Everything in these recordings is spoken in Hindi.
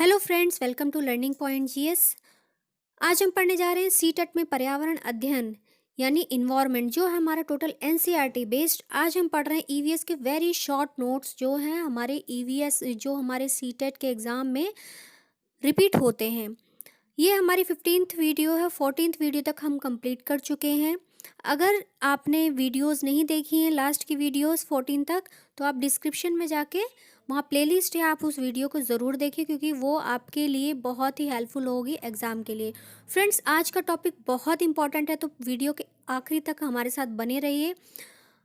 Hello friends, welcome to learning point GS. आज हम पढ़ने जा रहे हैं सीटेट में पर्यावरण अध्ययन यानी इन्वायरमेंट, जो है हमारा टोटल एनसीईआरटी बेस्ड। आज हम पढ़ रहे हैं ईवीएस के वेरी शॉर्ट नोट्स जो हैं हमारे ईवीएस जो हमारे सीटेट के एग्ज़ाम में रिपीट होते हैं। ये हमारी 15th वीडियो है, 14th वीडियो तक हम कंप्लीट कर चुके हैं। अगर आपने वीडियोस नहीं देखी हैं लास्ट की वीडियोस 14 तक, तो आप डिस्क्रिप्शन में जाके वहाँ प्लेलिस्ट है, आप उस वीडियो को ज़रूर देखिए क्योंकि वो आपके लिए बहुत ही हेल्पफुल होगी एग्ज़ाम के लिए। फ्रेंड्स, आज का टॉपिक बहुत इंपॉर्टेंट है, तो वीडियो के आखिरी तक हमारे साथ बने रहिए।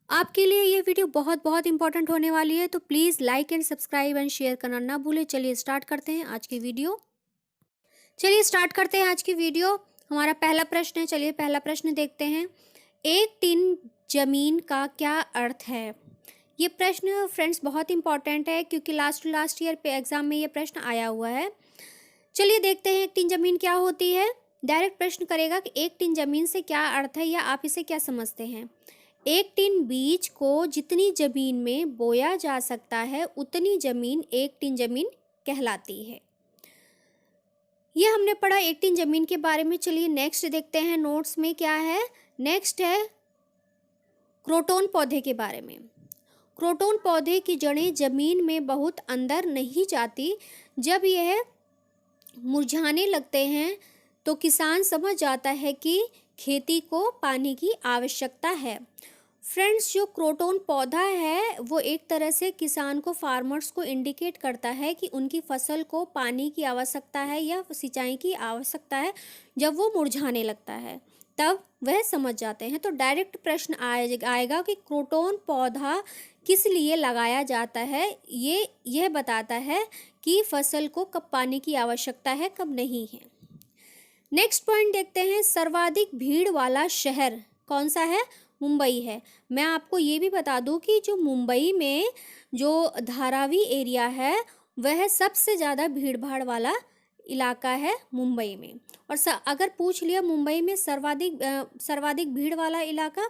आपके लिए ये वीडियो बहुत बहुत इंपॉर्टेंट होने वाली है, तो please like and subscribe and share करना ना भूलें। चलिए स्टार्ट करते हैं आज की वीडियो। चलिए स्टार्ट करते हैं आज की वीडियो। हमारा पहला प्रश्न है, चलिए पहला प्रश्न देखते हैं। एक टिन जमीन का क्या अर्थ है? ये प्रश्न फ्रेंड्स बहुत इंपॉर्टेंट है क्योंकि लास्ट ईयर पे एग्जाम में ये प्रश्न आया हुआ है। चलिए देखते हैं एक टिन जमीन क्या होती है। डायरेक्ट प्रश्न करेगा कि एक टिन जमीन से क्या अर्थ है या आप इसे क्या समझते हैं। एक टिन बीज को जितनी जमीन में बोया जा सकता है उतनी जमीन एक टिन जमीन कहलाती है। ये हमने पढ़ा एक टिन जमीन के बारे में। चलिए नेक्स्ट देखते हैं नोट्स में क्या है। नेक्स्ट है क्रोटोन पौधे के बारे में। क्रोटोन पौधे की जड़ें जमीन में बहुत अंदर नहीं जाती। जब यह मुरझाने लगते हैं तो किसान समझ जाता है कि खेती को पानी की आवश्यकता है। फ्रेंड्स, जो क्रोटोन पौधा है वो एक तरह से किसान को, फार्मर्स को इंडिकेट करता है कि उनकी फसल को पानी की आवश्यकता है या सिंचाई की आवश्यकता है। जब वो मुरझाने लगता है तब वह समझ जाते हैं। तो डायरेक्ट प्रश्न आएगा कि क्रोटोन पौधा किस लिए लगाया जाता है। यह बताता है कि फसल को कब पानी की आवश्यकता है, कब नहीं है। नेक्स्ट पॉइंट देखते हैं। सर्वाधिक भीड़ वाला शहर कौन सा है? मुंबई है। मैं आपको ये भी बता दूं कि जो मुंबई में जो धारावी एरिया है वह सबसे ज़्यादा भीड़ भाड़ वाला इलाका है मुंबई में। और अगर पूछ लिया मुंबई में सर्वाधिक भीड़ वाला इलाका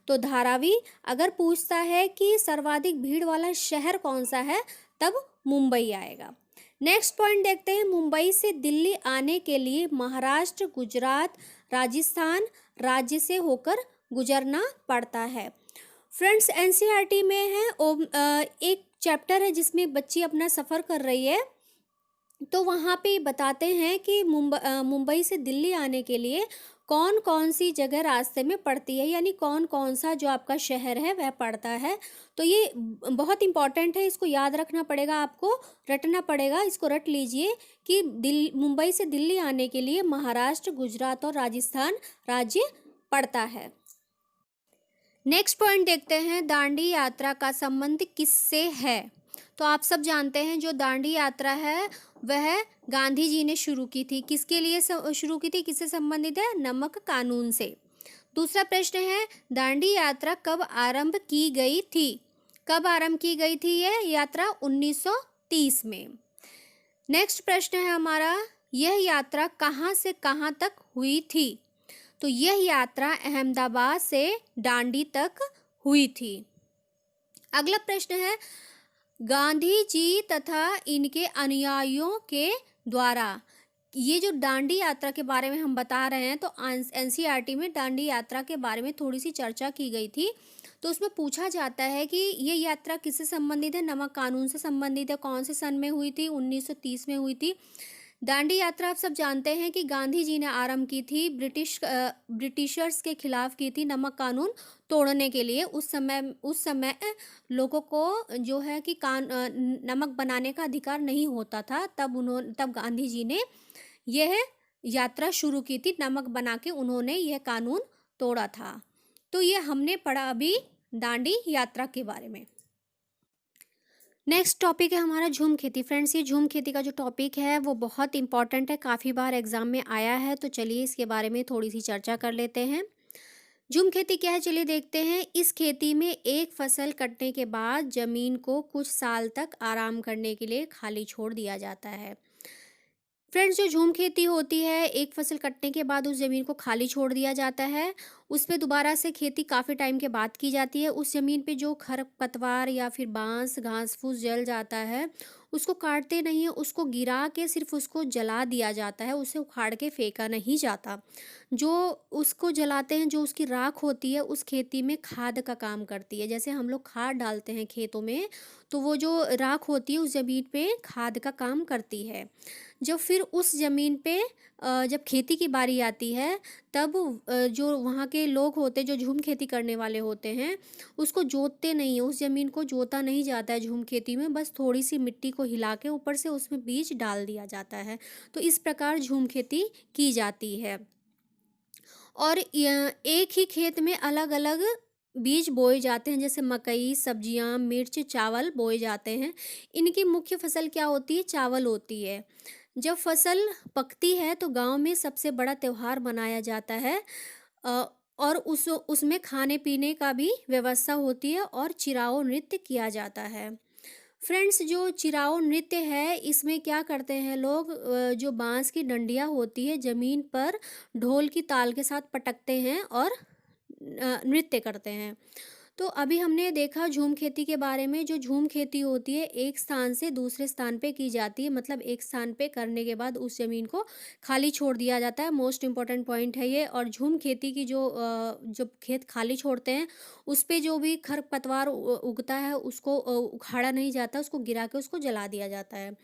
तो धारावी। अगर पूछता है कि सर्वाधिक भीड़ वाला शहर कौन सा है तब मुंबई आएगा। नेक्स्ट पॉइंट देखते हैं। मुंबई से दिल्ली आने के लिए महाराष्ट्र, गुजरात, राजस्थान राज्य से होकर गुजरना पड़ता है। फ्रेंड्स, एनसीईआरटी में है एक चैप्टर है जिसमें बच्ची अपना सफ़र कर रही है, तो वहाँ पे बताते हैं कि मुंबई से दिल्ली आने के लिए कौन कौन सी जगह रास्ते में पड़ती है, यानी कौन कौन सा जो आपका शहर है वह पड़ता है। तो ये बहुत इंपॉर्टेंट है, इसको याद रखना पड़ेगा, आपको रटना पड़ेगा। इसको रट लीजिए कि मुंबई से दिल्ली आने के लिए महाराष्ट्र, गुजरात और राजस्थान राज्य पड़ता है। नेक्स्ट पॉइंट देखते हैं। दांडी यात्रा का संबंध किससे है? तो आप सब जानते हैं जो दांडी यात्रा है वह गांधी जी ने शुरू की थी। किसके लिए शुरू की थी, किससे संबंधित है? नमक कानून से। दूसरा प्रश्न है, दांडी यात्रा कब आरंभ की गई थी? कब आरंभ की गई थी यह यात्रा? 1930 में। नेक्स्ट प्रश्न है हमारा, यह यात्रा कहाँ से कहाँ तक हुई थी? तो यह यात्रा अहमदाबाद से दांडी तक हुई थी। अगला प्रश्न है, गांधी जी तथा इनके अनुयायियों के द्वारा, ये जो दांडी यात्रा के बारे में हम बता रहे हैं तो एनसीईआरटी में दांडी यात्रा के बारे में थोड़ी सी चर्चा की गई थी। तो उसमें पूछा जाता है कि ये यात्रा किससे संबंधित है? नमक कानून से संबंधित है। कौन से सन में हुई थी? 1930 में हुई थी। दांडी यात्रा आप सब जानते हैं कि गांधी जी ने आरंभ की थी, ब्रिटिशर्स के खिलाफ की थी, नमक कानून तोड़ने के लिए। उस समय लोगों को जो है कि नमक बनाने का अधिकार नहीं होता था। तब गांधी जी ने यह यात्रा शुरू की थी, नमक बना के उन्होंने यह कानून तोड़ा था। तो ये हमने पढ़ा अभी दांडी यात्रा के बारे में। नेक्स्ट टॉपिक है हमारा झूम खेती। फ्रेंड्स, ये झूम खेती का जो टॉपिक है वो बहुत इंपॉर्टेंट है, काफ़ी बार एग्जाम में आया है। तो चलिए इसके बारे में थोड़ी सी चर्चा कर लेते हैं। झूम खेती क्या है, चलिए देखते हैं। इस खेती में एक फसल कटने के बाद जमीन को कुछ साल तक आराम करने के लिए खाली छोड़ दिया जाता है। फ्रेंड्स, जो झूम खेती होती है, एक फसल कटने के बाद उस ज़मीन को खाली छोड़ दिया जाता है उस पे दोबारा से खेती काफ़ी टाइम के बाद की जाती है। उस ज़मीन पे जो खरपतवार या फिर बाँस, घास-फूस जल जाता है, उसको काटते नहीं हैं, उसको गिरा के सिर्फ़ उसको जला दिया जाता है, उसे उखाड़ के फेंका नहीं जाता। जो उसको जलाते हैं, जो उसकी राख होती है, उस खेती में खाद का काम करती है। जैसे हम लोग खाद डालते हैं खेतों में, तो वो जो राख होती है, उस ज़मीन पे खाद का काम करती है। जब फिर उस ज़मीन पे जब खेती की बारी आती है, तब जो वहाँ के लोग होते हैं, जो झूम खेती करने वाले होते हैं, उसको जोतते नहीं हैं, उस ज़मीन को जोता नहीं जाता है झूम खेती में, बस थोड़ी-सी मिट्टी को हिला के ऊपर से उसमें बीज डाल दिया जाता है। तो इस प्रकार झूम खेती की जाती है। और एक ही खेत में अलग-अलग बीज बोए जाते हैं, जैसे मकई, सब्जियां, मिर्च, चावल बोए जाते हैं। इनकी मुख्य फसल क्या होती है? चावल होती है। जब फसल पकती है तो गांव में सबसे बड़ा त्योहार मनाया जाता है। अ, और उसमें खाने पीने का भी व्यवस्था होती है और चिराओ नृत्य किया जाता है। फ्रेंड्स, जो चिराओ नृत्य है, इसमें क्या करते हैं लोग, जो बांस की डंडियाँ होती है ज़मीन पर ढोल की ताल के साथ पटकते हैं और नृत्य करते हैं। तो अभी हमने देखा झूम खेती के बारे में। जो झूम खेती होती है, एक स्थान से दूसरे स्थान पे की जाती है, मतलब एक स्थान पे करने के बाद उस ज़मीन को खाली छोड़ दिया जाता है। मोस्ट इम्पॉर्टेंट पॉइंट है ये। और झूम खेती की जब खेत खाली छोड़ते हैं, उस पे जो भी खरपतवार उगता है, उसको उखाड़ा नहीं जाता, उसको गिरा के उसको जला दिया जाता है।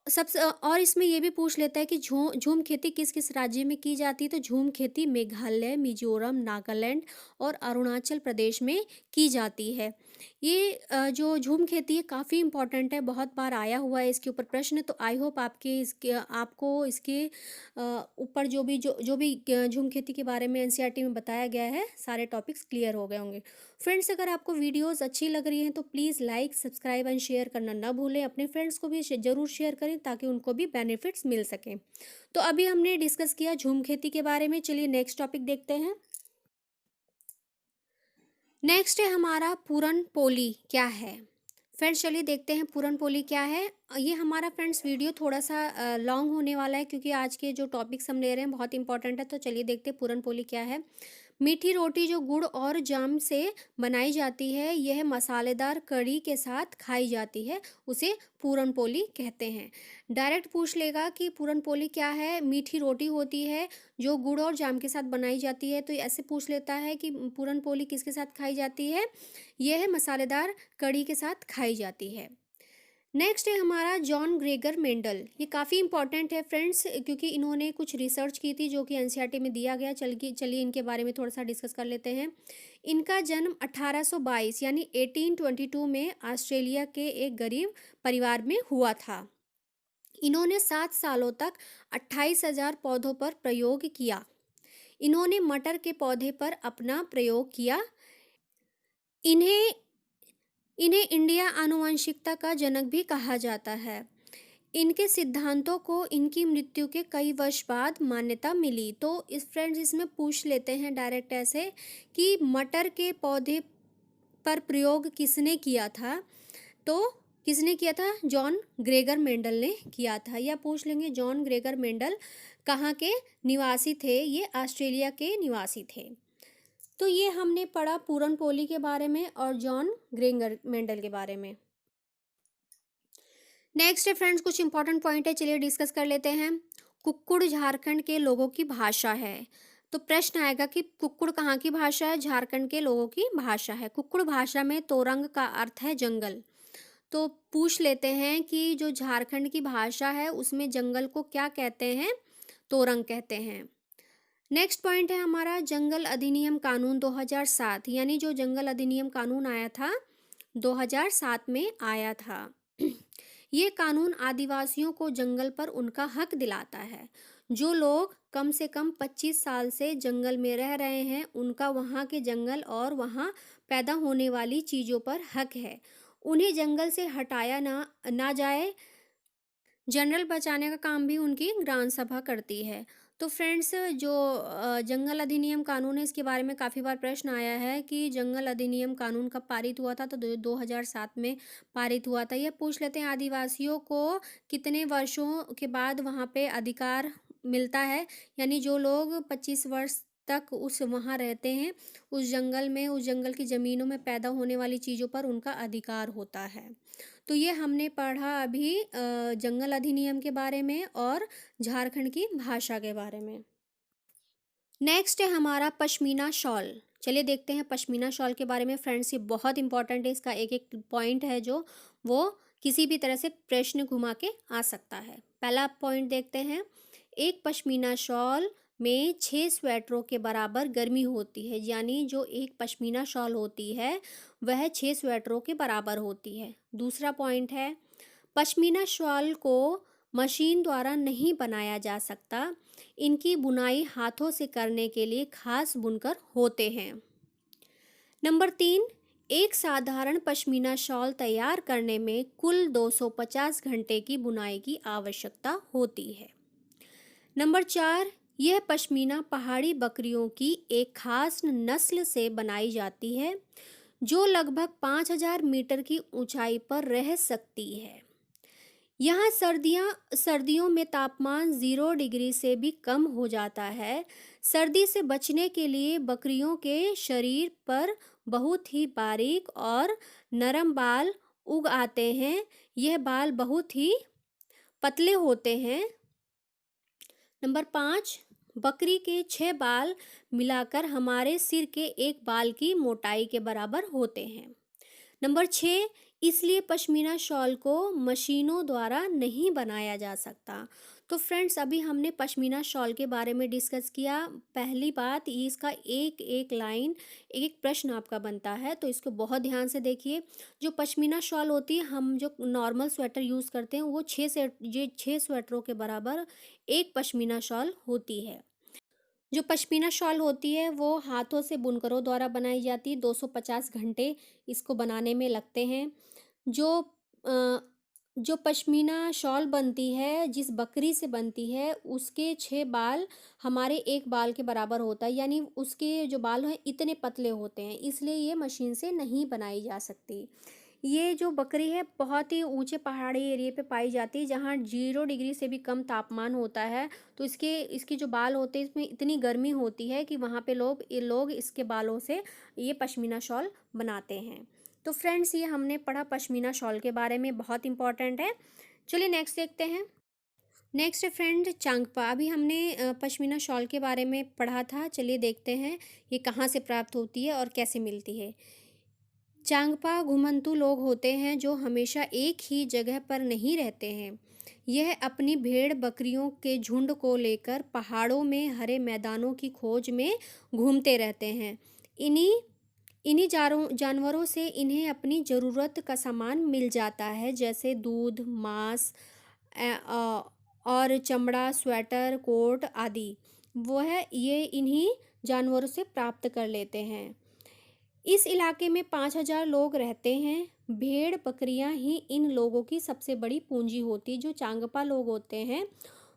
सबसे और इसमें ये भी पूछ लेता है कि झूम खेती किस-किस राज्य में की जाती है? तो झूम खेती मेघालय, मिज़ोरम, नागालैंड और अरुणाचल प्रदेश में की जाती है। ये जो झूम खेती है, काफ़ी इम्पोर्टेंट है, बहुत बार आया हुआ है इसके ऊपर प्रश्न। तो आई होप आपको इसके ऊपर जो भी झूम खेती के बारे में एनसीईआरटी में बताया गया है, सारे टॉपिक्स क्लियर हो गए होंगे। फ्रेंड्स, अगर आपको वीडियोस अच्छी लग रही हैं तो please like, subscribe and share करना ना भूलें। अपने फ्रेंड्स को भी ज़रूर शेयर करें, ताकि उनको भी बेनिफिट्स मिल सकें। तो अभी हमने डिस्कस किया झूम खेती के बारे में। चलिए नेक्स्ट टॉपिक देखते हैं। नेक्स्ट है हमारा पूरन पोली क्या है। फ्रेंड्स, चलिए देखते हैं पूरन पोली क्या है। ये हमारा फ्रेंड्स वीडियो थोड़ा सा लॉन्ग होने वाला है, क्योंकि आज के जो टॉपिक्स हम ले रहे हैं बहुत इंपॉर्टेंट है। तो चलिए देखते हैं पूरन पोली क्या है। मीठी रोटी जो गुड़ और जाम से बनाई जाती है, यह मसालेदार कढ़ी के साथ खाई जाती है, उसे पूरन पोली कहते हैं। डायरेक्ट पूछ लेगा कि पूरन पोली क्या है। मीठी रोटी होती है जो गुड़ और जाम के साथ बनाई जाती है, तो ऐसे पूछ लेता है कि पूरन पोली किसके साथ खाई जाती है? यह मसालेदार कढ़ी के साथ खाई जाती है। नेक्स्ट है हमारा जॉन ग्रेगर मेंडल। ये काफ़ी इंपॉर्टेंट है फ्रेंड्स, क्योंकि इन्होंने कुछ रिसर्च की थी जो कि एनसीईआरटी में दिया गया। चलिए इनके बारे में थोड़ा सा डिस्कस कर लेते हैं। इनका जन्म 1822 यानी 1822 में ऑस्ट्रेलिया के एक गरीब परिवार में हुआ था। इन्होंने 7 सालों तक 28,000 पौधों पर प्रयोग किया। इन्होंने मटर के पौधे पर अपना प्रयोग किया। इन्हें इन्हें इंडिया आनुवंशिकता का जनक भी कहा जाता है। इनके सिद्धांतों को इनकी मृत्यु के कई वर्ष बाद मान्यता मिली। तो इस फ्रेंड्स, इसमें पूछ लेते हैं डायरेक्ट ऐसे कि मटर के पौधे पर प्रयोग किसने किया था? तो किसने किया था? जॉन ग्रेगर मेंडल ने किया था। या पूछ लेंगे जॉन ग्रेगर मेंडल कहाँ के निवासी थे? ये ऑस्ट्रेलिया के निवासी थे। तो ये हमने पढ़ा पूरन पोली के बारे में और जॉन ग्रेगर मेंडल के बारे में। नेक्स्ट है फ्रेंड्स, कुछ इंपॉर्टेंट पॉइंट है, चलिए डिस्कस कर लेते हैं। कुक्कुड़ झारखंड के लोगों की भाषा है। तो प्रश्न आएगा कि कुक्कुड़ कहाँ की भाषा है? झारखंड के लोगों की भाषा है। कुक्कुड़ भाषा में तोरंग का अर्थ है जंगल। तो पूछ लेते हैं कि जो झारखंड की भाषा है, उसमें जंगल को क्या कहते हैं? तोरंग कहते हैं। नेक्स्ट पॉइंट है हमारा जंगल अधिनियम कानून 2007, यानी जो जंगल अधिनियम कानून आया था 2007 में आया था। ये कानून आदिवासियों को जंगल पर उनका हक दिलाता है। जो लोग कम से कम 25 साल से जंगल में रह रहे हैं, उनका वहाँ के जंगल और वहाँ पैदा होने वाली चीज़ों पर हक है। उन्हें जंगल से हटाया ना जाए। जनरल बचाने का काम भी उनकी ग्राम सभा करती है। तो फ्रेंड्स, जो जंगल अधिनियम कानून है, इसके बारे में काफ़ी बार प्रश्न आया है कि जंगल अधिनियम कानून कब पारित हुआ था? तो 2007 में पारित हुआ था। यह पूछ लेते हैं आदिवासियों को कितने वर्षों के बाद वहाँ पे अधिकार मिलता है, यानी जो लोग 25 वर्ष तक उस वहाँ रहते हैं, उस जंगल में, उस जंगल की ज़मीनों में पैदा होने वाली चीज़ों पर उनका अधिकार होता है। तो ये हमने पढ़ा अभी जंगल अधिनियम के बारे में और झारखंड की भाषा के बारे में। नेक्स्ट है हमारा पश्मीना शॉल। चलिए देखते हैं पश्मीना शॉल के बारे में। फ्रेंड्स, ये बहुत इंपॉर्टेंट है, इसका एक एक पॉइंट है जो वो किसी भी तरह से प्रश्न घुमा के आ सकता है। पहला पॉइंट देखते हैं। एक पश्मीना शॉल में 6 स्वेटरों के बराबर गर्मी होती है, यानी जो एक पश्मीना शॉल होती है वह 6 स्वेटरों के बराबर होती है। दूसरा पॉइंट है, पश्मीना शॉल को मशीन द्वारा नहीं बनाया जा सकता, इनकी बुनाई हाथों से करने के लिए खास बुनकर होते हैं। नंबर 3, एक साधारण पश्मीना शॉल तैयार करने में कुल 250 घंटे की बुनाई की आवश्यकता होती है। नंबर 4, यह पश्मीना पहाड़ी बकरियों की एक खास नस्ल से बनाई जाती है जो लगभग 5000 मीटर की ऊंचाई पर रह सकती है। यहाँ सर्दियों में तापमान 0 डिग्री से भी कम हो जाता है। सर्दी से बचने के लिए बकरियों के शरीर पर बहुत ही बारीक और नरम बाल उग आते हैं। यह बाल बहुत ही पतले होते हैं। नंबर 5, बकरी के 6 बाल मिलाकर हमारे सिर के एक बाल की मोटाई के बराबर होते हैं। नंबर 6, इसलिए पश्मीना शॉल को मशीनों द्वारा नहीं बनाया जा सकता। तो फ्रेंड्स, अभी हमने पश्मीना शॉल के बारे में डिस्कस किया। पहली बात, ये इसका एक एक लाइन, एक एक प्रश्न आपका बनता है, तो इसको बहुत ध्यान से देखिए। जो पश्मीना शॉल होती है, हम जो नॉर्मल स्वेटर यूज़ करते हैं वो 6 स्वेटरों के बराबर एक पश्मीना शॉल होती है। जो पश्मीना शॉल होती है वो हाथों से बुनकरों द्वारा बनाई जाती है। 250 घंटे इसको बनाने में लगते हैं। जो अ, जो पश्मीना शॉल बनती है, जिस बकरी से बनती है, उसके 6 बाल हमारे एक बाल के बराबर होता है, यानी उसके जो बाल हैं इतने पतले होते हैं, इसलिए ये मशीन से नहीं बनाई जा सकती। ये जो बकरी है बहुत ही ऊंचे पहाड़ी एरिया पे पाई जाती है जहाँ 0 डिग्री से भी कम तापमान होता है। तो इसके जो बाल होते हैं इसमें इतनी गर्मी होती है कि वहाँ पे लोग इसके बालों से ये पश्मीना शॉल बनाते हैं। तो फ्रेंड्स, ये हमने पढ़ा पश्मीना शॉल के बारे में, बहुत इंपॉर्टेंट है। चलिए नेक्स्ट देखते हैं। नेक्स्ट है फ्रेंड चांगपा। अभी हमने पश्मीना शॉल के बारे में पढ़ा था। चलिए देखते हैं ये कहाँ से प्राप्त होती है और कैसे मिलती है। चांगपा घुमंतू लोग होते हैं जो हमेशा एक ही जगह पर नहीं रहते हैं। यह अपनी भेड़ बकरियों के झुंड को लेकर पहाड़ों में हरे मैदानों की खोज में घूमते रहते हैं। इन्हीं इन्हीं जानवरों से इन्हें अपनी ज़रूरत का सामान मिल जाता है, जैसे दूध, मांस और चमड़ा, स्वेटर, कोट आदि। वह ये इन्हीं जानवरों से प्राप्त कर लेते हैं। इस इलाके में 5000 लोग रहते हैं। भेड़ बकरियां ही इन लोगों की सबसे बड़ी पूंजी होती है। जो चांगपा लोग होते हैं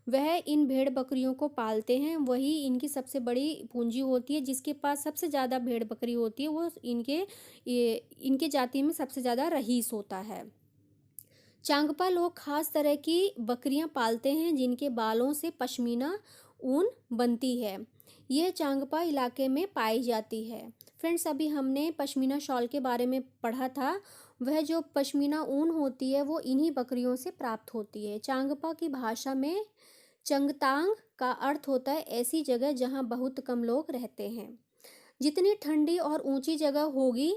वह इन भेड़ बकरियों को पालते हैं, वही इनकी सबसे बड़ी पूंजी होती है। जिसके पास सबसे ज़्यादा भेड़ बकरी होती है वो इनके जाति में सबसे ज़्यादा रईस होता है। चांगपा लोग खास तरह की बकरियां पालते हैं जिनके बालों से पश्मीना ऊन बनती है। यह चांगपा इलाके में पाई जाती है। फ्रेंड्स, अभी हमने पश्मीना शॉल के बारे में पढ़ा था। वह जो पश्मीना ऊन होती है वो इन्हीं बकरियों से प्राप्त होती है। चांगपा की भाषा में चंगतांग का अर्थ होता है ऐसी जगह जहाँ बहुत कम लोग रहते हैं। जितनी ठंडी और ऊंची जगह होगी,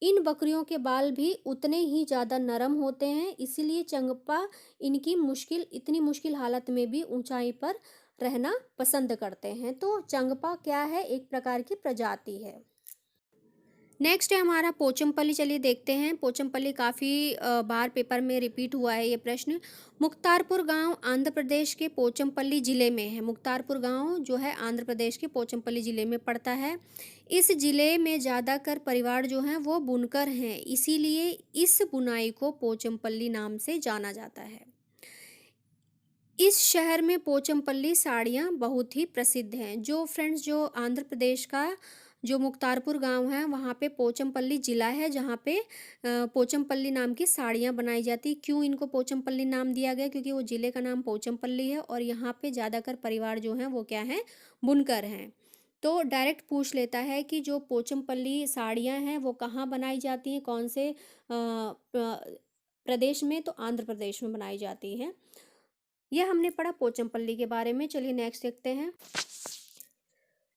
इन बकरियों के बाल भी उतने ही ज़्यादा नरम होते हैं। इसीलिए चंगपा इतनी मुश्किल हालत में भी ऊंचाई पर रहना पसंद करते हैं। तो चंगपा क्या है? एक प्रकार की प्रजाति है। नेक्स्ट है हमारा पोचमपल्ली। चलिए देखते हैं। पोचमपल्ली काफ़ी बार पेपर में रिपीट हुआ है ये प्रश्न। मुक्तारपुर गांव आंध्र प्रदेश के पोचमपल्ली ज़िले में है। मुक्तारपुर गांव जो है आंध्र प्रदेश के पोचमपल्ली ज़िले में पड़ता है। इस ज़िले में ज़्यादातर परिवार जो हैं वो बुनकर हैं, इसीलिए इस बुनाई को पोचमपल्ली नाम से जाना जाता है। इस शहर में पोचमपल्ली साड़ियाँ बहुत ही प्रसिद्ध हैं। जो आंध्र प्रदेश का जो मुक्तारपुर गांव है वहाँ पे पोचमपल्ली ज़िला है जहाँ पे पोचमपल्ली नाम की साड़ियाँ बनाई जाती। क्यों इनको पोचमपल्ली नाम दिया गया? क्योंकि वो ज़िले का नाम पोचमपल्ली है और यहाँ पे ज़्यादातर परिवार जो हैं वो क्या हैं? बुनकर हैं। तो डायरेक्ट पूछ लेता है कि जो पोचमपल्ली साड़ियाँ हैं वो कहाँ बनाई जाती हैं, कौन से प्रदेश में, तो आंध्र प्रदेश में बनाई जाती हैं। यह हमने पढ़ा पोचमपल्ली के बारे में। चलिए नेक्स्ट देखते हैं।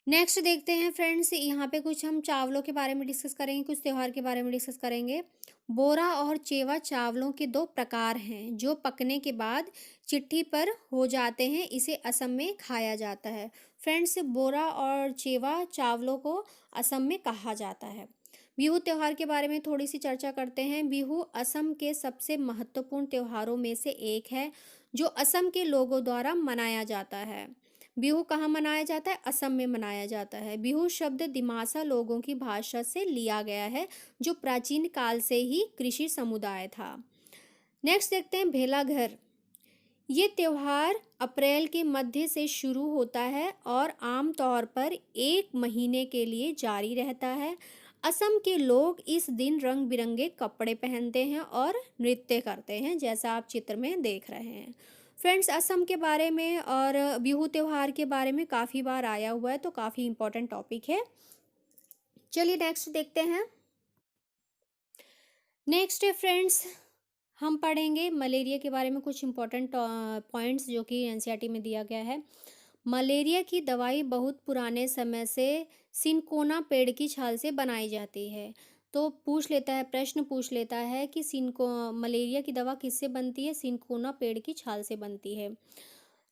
नेक्स्ट देखते हैं फ्रेंड्स, यहाँ पे कुछ हम चावलों के बारे में डिस्कस करेंगे, कुछ त्योहार के बारे में डिस्कस करेंगे। बोरा और चेवा चावलों के दो प्रकार हैं जो पकने के बाद चिट्ठी पर हो जाते हैं, इसे असम में खाया जाता है। फ्रेंड्स, बोरा और चेवा चावलों को असम में कहा जाता है। बिहू त्योहार के बारे में थोड़ी सी चर्चा करते हैं। बिहू असम के सबसे महत्वपूर्ण त्योहारों में से एक है जो असम के लोगों द्वारा मनाया जाता है। बिहू कहाँ मनाया जाता है? असम में मनाया जाता है। बिहू शब्द दिमासा लोगों की भाषा से लिया गया है जो प्राचीन काल से ही कृषि समुदाय था। नेक्स्ट देखते हैं भेलाघर। ये त्योहार अप्रैल के मध्य से शुरू होता है और आमतौर पर 1 महीने के लिए जारी रहता है। असम के लोग इस दिन रंग बिरंगे कपड़े पहनते हैं और नृत्य करते हैं, जैसा आप चित्र में देख रहे हैं। फ्रेंड्स, असम के बारे में और बिहू त्योहार के बारे में काफ़ी बार आया हुआ है, तो काफ़ी इम्पोर्टेंट टॉपिक है। चलिए नेक्स्ट देखते हैं। नेक्स्ट है फ्रेंड्स, हम पढ़ेंगे मलेरिया के बारे में कुछ इम्पोर्टेंट पॉइंट्स जो कि एनसीईआरटी में दिया गया है। मलेरिया की दवाई बहुत पुराने समय से सिनकोना पेड़ की छाल से बनाई जाती है। तो प्रश्न पूछ लेता है कि मलेरिया की दवा किससे बनती है? सिनकोना पेड़ की छाल से बनती है।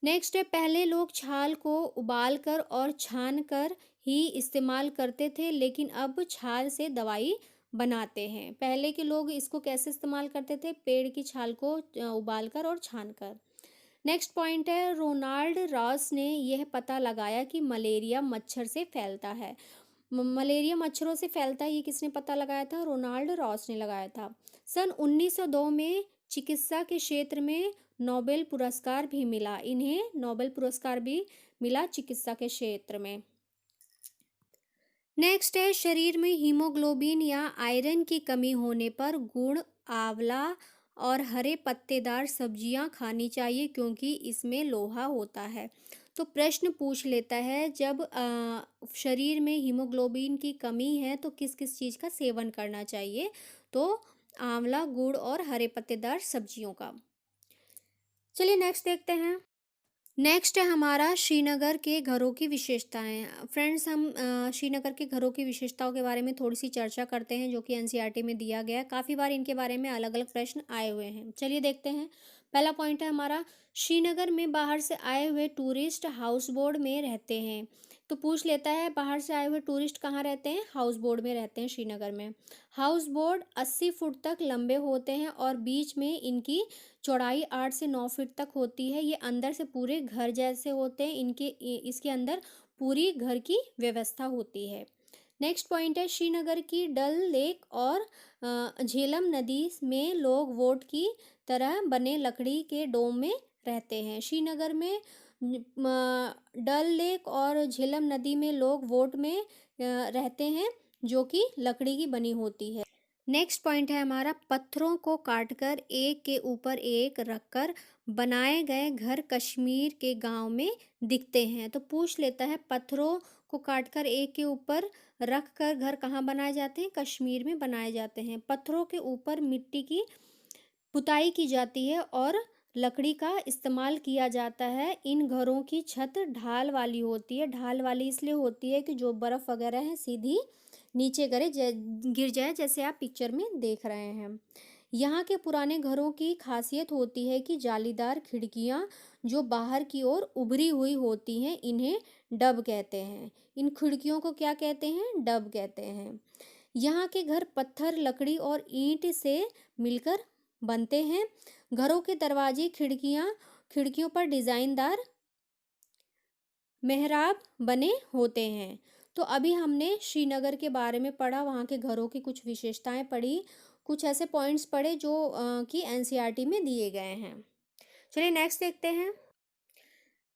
नेक्स्ट है, पहले लोग छाल को उबाल कर और छान कर ही इस्तेमाल करते थे, लेकिन अब छाल से दवाई बनाते हैं। पहले के लोग इसको कैसे इस्तेमाल करते थे? पेड़ की छाल को उबाल कर और छान कर। नेक्स्ट पॉइंट है, रोनाल्ड रॉस ने यह पता लगाया कि मलेरिया मच्छर से फैलता है। मलेरिया मच्छरों से फैलता है, ये किसने पता लगाया था? रोनाल्ड रॉस ने लगाया था। सन 1902 में चिकित्सा के क्षेत्र में नोबेल पुरस्कार भी मिला। इन्हें नोबेल पुरस्कार भी मिला चिकित्सा के क्षेत्र में। नेक्स्ट है, शरीर में हीमोग्लोबिन या आयरन की कमी होने पर गुड़, आंवला और हरे पत्तेदार सब्जियां खानी चाहिए क्योंकि इसमें लोहा होता है। तो प्रश्न पूछ लेता है, जब शरीर में हीमोग्लोबिन की कमी है तो किस किस चीज़ का सेवन करना चाहिए? तो आंवला, गुड़ और हरे पत्तेदार सब्जियों का। चलिए नेक्स्ट देखते हैं। नेक्स्ट है हमारा श्रीनगर के घरों की विशेषताएं। फ्रेंड्स, हम श्रीनगर के घरों की विशेषताओं के बारे में थोड़ी सी चर्चा करते हैं जो कि एनसीईआरटी में दिया गया है। काफ़ी बार इनके बारे में अलग अलग प्रश्न आए हुए हैं। चलिए देखते हैं। पहला पॉइंट है हमारा, श्रीनगर में बाहर से आए हुए टूरिस्ट हाउस बोट में रहते हैं। तो पूछ लेता है, बाहर से आए हुए टूरिस्ट कहाँ रहते हैं? हाउस बोट में रहते हैं श्रीनगर में। हाउस बोट 80 फुट तक लंबे होते हैं और बीच में इनकी चौड़ाई 8 से 9 फीट तक होती है। ये अंदर से पूरे घर जैसे होते हैं। इसके अंदर पूरी घर की व्यवस्था होती है। नेक्स्ट पॉइंट है, श्रीनगर की डल लेक और झेलम नदी में लोग वोट की तरह बने लकड़ी के डोम में रहते हैं। श्रीनगर में डल लेक और झेलम नदी में लोग वोट में रहते हैं जो कि लकड़ी की बनी होती है। नेक्स्ट पॉइंट है हमारा, पत्थरों को काटकर एक के ऊपर एक रखकर बनाए गए घर कश्मीर के गांव में दिखते हैं। तो पूछ लेता है, पत्थरों को काटकर एक के ऊपर रख कर घर कहाँ बनाए जाते हैं? कश्मीर में बनाए जाते हैं। पत्थरों के ऊपर मिट्टी की पुताई की जाती है और लकड़ी का इस्तेमाल किया जाता है। इन घरों की छत ढाल वाली होती है। ढाल वाली इसलिए होती है कि जो बर्फ़ वगैरह है सीधी नीचे गिर जाए, जैसे आप पिक्चर में देख रहे हैं। यहाँ के पुराने घरों की खासियत होती है कि जालीदार खिड़कियाँ जो बाहर की ओर उभरी हुई होती हैं, इन्हें डब कहते हैं। इन खिड़कियों को क्या कहते हैं? डब कहते हैं। यहाँ के घर पत्थर, लकड़ी और ईंट से मिलकर बनते हैं। घरों के दरवाजे, खिड़कियों पर डिज़ाइनदार मेहराब बने होते हैं। तो अभी हमने श्रीनगर के बारे में पढ़ा, वहाँ के घरों की कुछ विशेषताएं पढ़ी, कुछ ऐसे पॉइंट्स पढ़े जो कि एनसीईआरटी में दिए गए हैं। चलिए नेक्स्ट देखते हैं।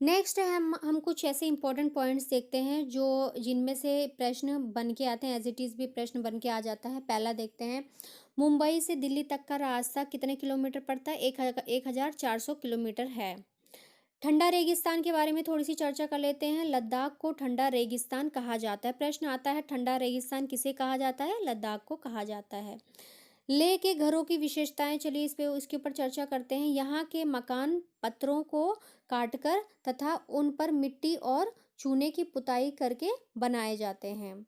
नेक्स्ट है हम कुछ ऐसे इंपॉर्टेंट पॉइंट्स देखते हैं जो जिनमें से प्रश्न बन के आते हैं, एज इट इज़ भी प्रश्न बन के आ जाता है। पहला देखते हैं, मुंबई से दिल्ली तक का रास्ता कितने किलोमीटर पड़ता है? 1400 किलोमीटर है। ठंडा रेगिस्तान के बारे में थोड़ी सी चर्चा कर लेते हैं। लद्दाख को ठंडा रेगिस्तान कहा जाता है। प्रश्न आता है, ठंडा रेगिस्तान किसे कहा जाता है? लद्दाख को कहा जाता है। लेह के घरों की विशेषताएं, चलिए इसके ऊपर चर्चा करते हैं। यहाँ के मकान पत्थरों को काटकर तथा उन पर मिट्टी और चूने की पुताई करके बनाए जाते हैं।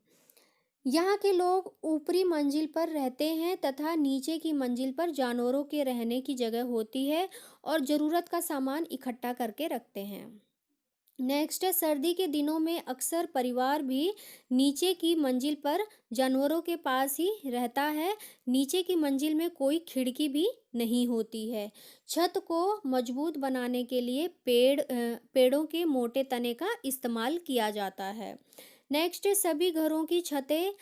यहाँ के लोग ऊपरी मंजिल पर रहते हैं तथा नीचे की मंजिल पर जानवरों के रहने की जगह होती है और ज़रूरत का सामान इकट्ठा करके रखते हैं। नेक्स्ट है, सर्दी के दिनों में अक्सर परिवार भी नीचे की मंजिल पर जानवरों के पास ही रहता है। नीचे की मंजिल में कोई खिड़की भी नहीं होती है। छत को मजबूत बनाने के लिए पेड़ों के मोटे तने का इस्तेमाल किया जाता है। नेक्स्ट है, सभी घरों की छतें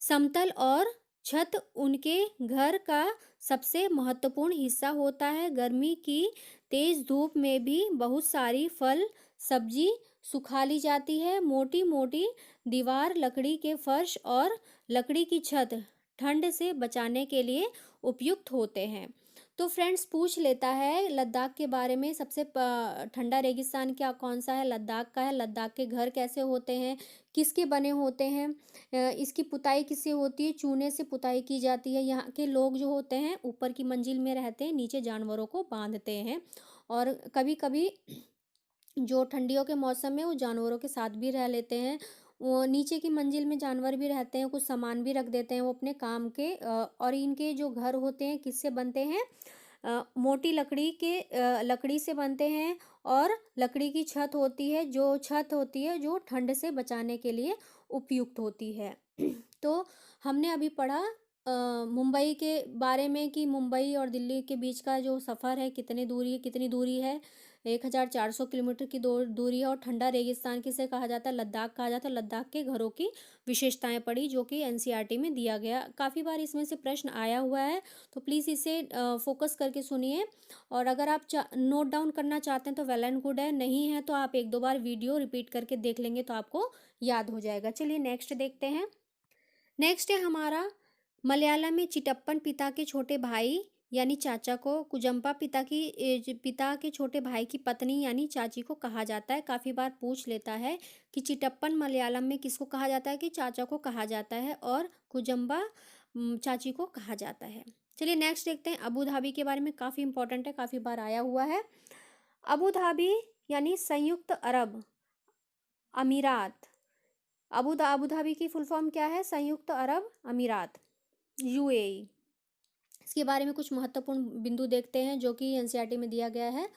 समतल और छत उनके घर का सबसे महत्वपूर्ण हिस्सा होता है। गर्मी की तेज धूप में भी बहुत सारी फल सब्जी सुखा ली जाती है। मोटी मोटी दीवार, लकड़ी के फर्श और लकड़ी की छत ठंड से बचाने के लिए उपयुक्त होते हैं। तो फ्रेंड्स, पूछ लेता है लद्दाख के बारे में, सबसे ठंडा रेगिस्तान क्या कौन सा है? लद्दाख का है। लद्दाख के घर कैसे होते हैं, किसके बने होते हैं, इसकी पुताई किससे होती है? चूने से पुताई की जाती है। यहाँ के लोग जो होते हैं ऊपर की मंजिल में रहते हैं, नीचे जानवरों को बांधते हैं और कभी कभी जो ठंडियों के मौसम में वो जानवरों के साथ भी रह लेते हैं। वो नीचे की मंजिल में जानवर भी रहते हैं, कुछ सामान भी रख देते हैं वो अपने काम के। और इनके जो घर होते हैं किससे बनते हैं? मोटी लकड़ी से बनते हैं और लकड़ी की छत होती है, जो ठंड से बचाने के लिए उपयुक्त होती है। तो हमने अभी पढ़ा मुंबई के बारे में कि मुंबई और दिल्ली के बीच का जो सफ़र है कितनी दूरी है? 1400 किलोमीटर की दूरी है। और ठंडा रेगिस्तान किसे कहा जाता है? लद्दाख कहा जाता है। लद्दाख के घरों की विशेषताएं पढ़ी जो कि एनसीईआरटी में दिया गया। काफ़ी बार इसमें से प्रश्न आया हुआ है, तो प्लीज़ इसे फोकस करके सुनिए। और अगर आप नोट डाउन करना चाहते हैं तो वेल एंड गुड है, नहीं है तो आप एक दो बार वीडियो रिपीट करके देख लेंगे तो आपको याद हो जाएगा। चलिए नेक्स्ट देखते हैं। नेक्स्ट है हमारा, मलयालम में चिटप्पन पिता के छोटे भाई यानी चाचा को, कुजम्पा पिता के छोटे भाई की पत्नी यानी चाची को कहा जाता है। काफ़ी बार पूछ लेता है कि चिटप्पन मलयालम में किसको कहा जाता है? कि चाचा को कहा जाता है, और कुजम्बा चाची को कहा जाता है। चलिए नेक्स्ट देखते हैं। अबू धाबी के बारे में काफ़ी इंपॉर्टेंट है, काफ़ी बार आया हुआ है। अबू धाबी यानी संयुक्त अरब अमीरात। अबू धाबी की फुल फॉर्म क्या है? संयुक्त अरब अमीरात, यूएई। इसके बारे में कुछ महत्वपूर्ण बिंदु देखते हैं जो कि एनसीईआरटी में दिया गया है।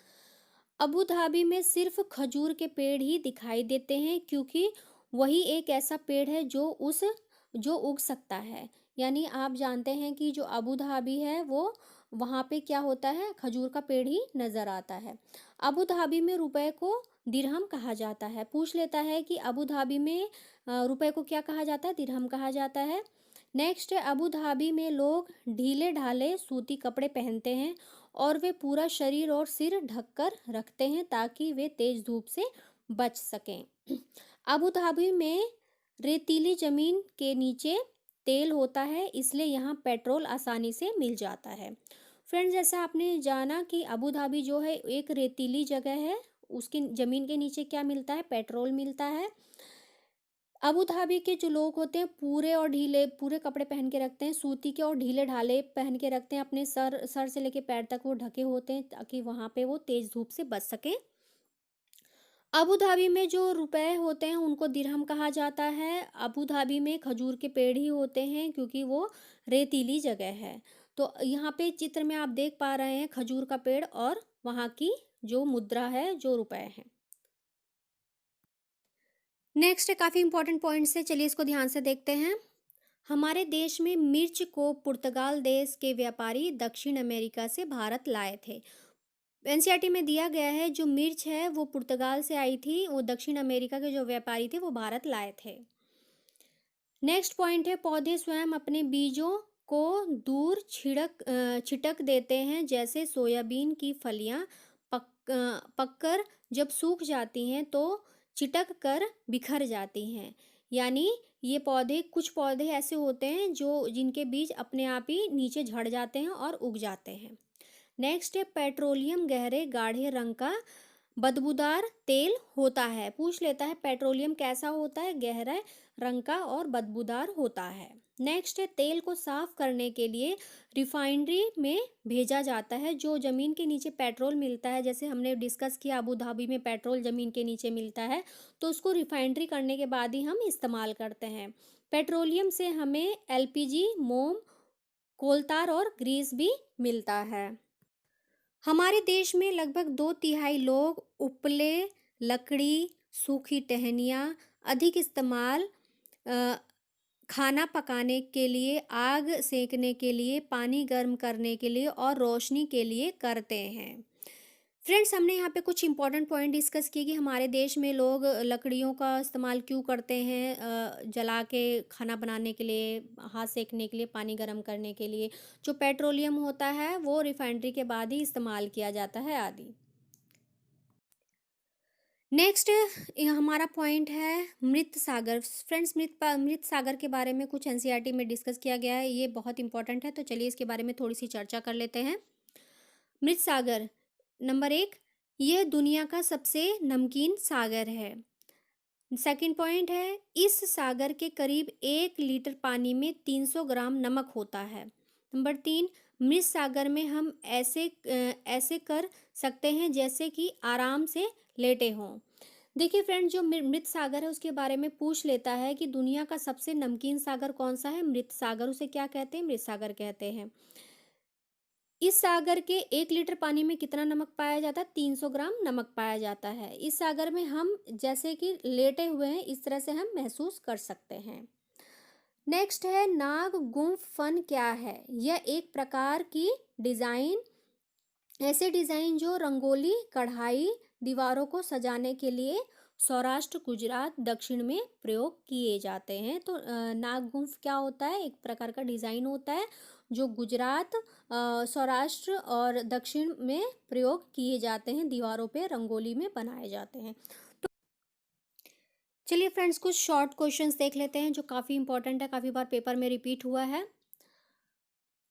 अबू धाबी में सिर्फ खजूर के पेड़ ही दिखाई देते हैं, क्योंकि वही एक ऐसा पेड़ है जो उग सकता है। यानी आप जानते हैं कि जो अबू धाबी है वो वहाँ पे क्या होता है? खजूर का पेड़ ही नज़र आता है। अबू धाबी में रुपए को दिरहम कहा जाता है। पूछ लेता है कि अबू धाबी में रुपए को क्या कहा जाता है? दिरहम कहा जाता है। नेक्स्ट है, अबू धाबी में लोग ढीले ढाले सूती कपड़े पहनते हैं और वे पूरा शरीर और सिर ढककर रखते हैं ताकि वे तेज धूप से बच सकें। अबू धाबी में रेतीली जमीन के नीचे तेल होता है, इसलिए यहाँ पेट्रोल आसानी से मिल जाता है। फ्रेंड्स, जैसा आपने जाना कि अबू धाबी जो है एक रेतीली जगह है, उसकी ज़मीन के नीचे क्या मिलता है? पेट्रोल मिलता है। अबू धाबी के जो लोग होते हैं पूरे कपड़े पहन के रखते हैं, सूती के और ढीले ढाले पहन के रखते हैं। अपने सर से लेके पैर तक वो ढके होते हैं ताकि वहाँ पे वो तेज़ धूप से बच सकें। अबू धाबी में जो रुपए होते हैं उनको दिरहम कहा जाता है। अबू धाबी में खजूर के पेड़ ही होते हैं क्योंकि वो रेतीली जगह है। तो यहाँ पे चित्र में आप देख पा रहे हैं खजूर का पेड़ और वहाँ की जो मुद्रा है, जो रुपए हैं। नेक्स्ट काफ़ी इंपॉर्टेंट पॉइंट्स है, चलिए इसको ध्यान से देखते हैं। हमारे देश में मिर्च को पुर्तगाल देश के व्यापारी दक्षिण अमेरिका से भारत लाए थे। एनसीईआरटी में दिया गया है जो मिर्च है वो पुर्तगाल से आई थी, वो दक्षिण अमेरिका के जो व्यापारी थे वो भारत लाए थे। नेक्स्ट पॉइंट है, पौधे स्वयं अपने बीजों को दूर छिटक देते हैं। जैसे सोयाबीन की फलियां पककर जब सूख जाती हैं तो चिटक कर बिखर जाती हैं। यानी कुछ पौधे ऐसे होते हैं जिनके बीज अपने आप ही नीचे झड़ जाते हैं और उग जाते हैं। नेक्स्ट है, पेट्रोलियम गहरे गाढ़े रंग का बदबूदार तेल होता है। पूछ लेता है पेट्रोलियम कैसा होता है, गहरा रंग का और बदबूदार होता है। नेक्स्ट है तेल को साफ करने के लिए रिफाइनरी में भेजा जाता है। जो ज़मीन के नीचे पेट्रोल मिलता है, जैसे हमने डिस्कस किया अबू धाबी में पेट्रोल ज़मीन के नीचे मिलता है, तो उसको रिफाइनरी करने के बाद ही हम इस्तेमाल करते हैं। पेट्रोलियम से हमें एलपीजी, मोम, कोलतार और ग्रीस भी मिलता है। हमारे देश में लगभग 2/3 लोग उपले, लकड़ी, सूखी टहनियाँ अधिक इस्तेमाल अ, खाना पकाने के लिए, आग सेकने के लिए, पानी गर्म करने के लिए और रोशनी के लिए करते हैं। फ्रेंड्स, हमने यहाँ पे कुछ इंपॉर्टेंट पॉइंट डिस्कस किए कि हमारे देश में लोग लकड़ियों का इस्तेमाल क्यों करते हैं, जला के खाना बनाने के लिए, हाथ सेकने के लिए, पानी गर्म करने के लिए। जो पेट्रोलियम होता है वो रिफाइनरी के बाद ही इस्तेमाल किया जाता है आदि। नेक्स्ट हमारा पॉइंट है मृत सागर। फ्रेंड्स, मृत सागर के बारे में कुछ एनसीईआरटी में डिस्कस किया गया है, ये बहुत इंपॉर्टेंट है, तो चलिए इसके बारे में थोड़ी सी चर्चा कर लेते हैं। मृत सागर नंबर 1, यह दुनिया का सबसे नमकीन सागर है। सेकंड पॉइंट है, इस सागर के करीब 1 लीटर पानी में 300 ग्राम नमक होता है। नंबर 3, मृत सागर में हम ऐसे कर सकते हैं जैसे कि आराम से लेटे हों। देखिए फ्रेंड, जो मृत सागर है उसके बारे में पूछ लेता है कि दुनिया का सबसे नमकीन सागर कौन सा है, मृत सागर। उसे क्या कहते हैं, मृत सागर कहते हैं। इस सागर के 1 लीटर पानी में कितना नमक पाया जाता है, 300 ग्राम नमक पाया जाता है। इस सागर में हम जैसे कि लेटे हुए हैं इस तरह से हम महसूस कर सकते हैं। नेक्स्ट है नाग गुम्फ फन क्या है। यह एक प्रकार की डिजाइन, ऐसे डिजाइन जो रंगोली, कढ़ाई, दीवारों को सजाने के लिए सौराष्ट्र, गुजरात, दक्षिण में प्रयोग किए जाते हैं। तो नाग गुम्फ क्या होता है, एक प्रकार का डिजाइन होता है जो गुजरात, सौराष्ट्र और दक्षिण में प्रयोग किए जाते हैं, दीवारों पे रंगोली में बनाए जाते हैं। तो चलिए फ्रेंड्स, कुछ शॉर्ट क्वेश्चंस देख लेते हैं जो काफ़ी इंपॉर्टेंट है, काफ़ी बार पेपर में रिपीट हुआ है।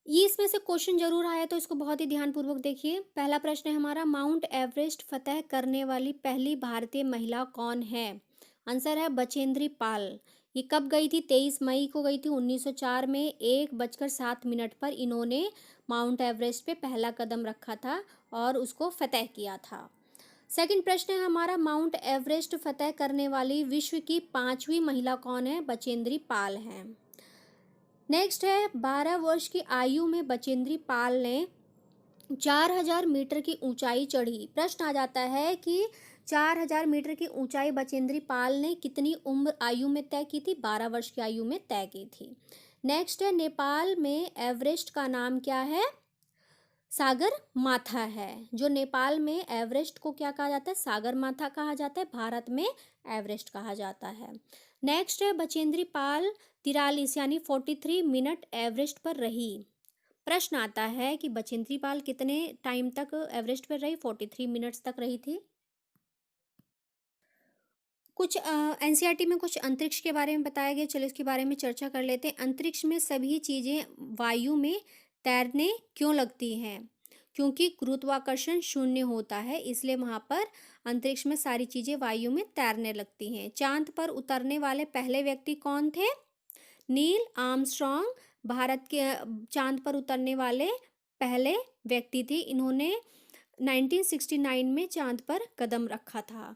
ये इसमें से क्वेश्चन जरूर आया तो इसको बहुत ही ध्यानपूर्वक देखिए। पहला प्रश्न है हमारा, माउंट एवरेस्ट फतह करने वाली पहली भारतीय महिला कौन है। आंसर है बचेंद्री पाल। ये कब गई थी, 23 मई को गई थी 1904 में। 1:07 पर इन्होंने माउंट एवरेस्ट पे पहला कदम रखा था और उसको फतह किया था। सेकंड प्रश्न है हमारा, माउंट एवरेस्ट फतह करने वाली विश्व की 5वीं महिला कौन है। बचेंद्री पाल हैं। नेक्स्ट है, 12 वर्ष की आयु में बचेंद्री पाल ने 4000 मीटर की ऊंचाई चढ़ी। प्रश्न आ जाता है कि 4000 मीटर की ऊंचाई बचेंद्री पाल ने कितनी उम्र आयु में तय की थी, 12 वर्ष की आयु में तय की थी। नेक्स्ट है, नेपाल में एवरेस्ट का नाम क्या है। सागर माथा है। जो नेपाल में एवरेस्ट को क्या कहा जाता है, सागर माथा कहा जाता है। भारत में एवरेस्ट कहा जाता है। नेक्स्ट है, बचेंद्री पाल 43 यानी 43 मिनट एवरेस्ट पर रही। प्रश्न आता है कि बचेंद्री पाल कितने टाइम तक एवरेस्ट पर रही, 43 मिनट्स तक रही थी। कुछ एनसीईआरटी में कुछ अंतरिक्ष के बारे में बताया गया, चलो इसके बारे में चर्चा कर लेते हैं। अंतरिक्ष में सभी चीज़ें वायु में तैरने क्यों लगती हैं, क्योंकि गुरुत्वाकर्षण शून्य होता है, इसलिए वहाँ पर अंतरिक्ष में सारी चीज़ें वायु में तैरने लगती हैं। चांद पर उतरने वाले पहले व्यक्ति कौन थे, नील आर्मस्ट्रॉन्ग भारत के चांद पर उतरने वाले पहले व्यक्ति थे। इन्होंने 1969 में चांद पर कदम रखा था।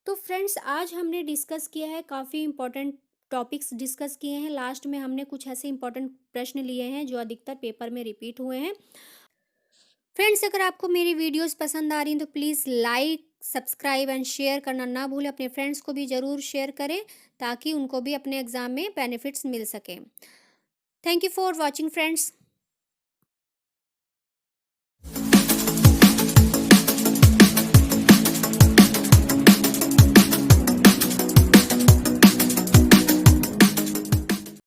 तो फ्रेंड्स, आज हमने डिस्कस किया है, काफ़ी इंपॉर्टेंट टॉपिक्स डिस्कस किए हैं। लास्ट में हमने कुछ ऐसे इंपॉर्टेंट प्रश्न लिए हैं जो अधिकतर पेपर में रिपीट हुए हैं। फ्रेंड्स, अगर आपको मेरी वीडियोस पसंद आ रही हैं तो please like, subscribe and share करना ना भूलें। अपने फ्रेंड्स को भी ज़रूर शेयर करें ताकि उनको भी अपने एग्ज़ाम में बेनिफिट्स मिल सकें। Thank you for watching friends.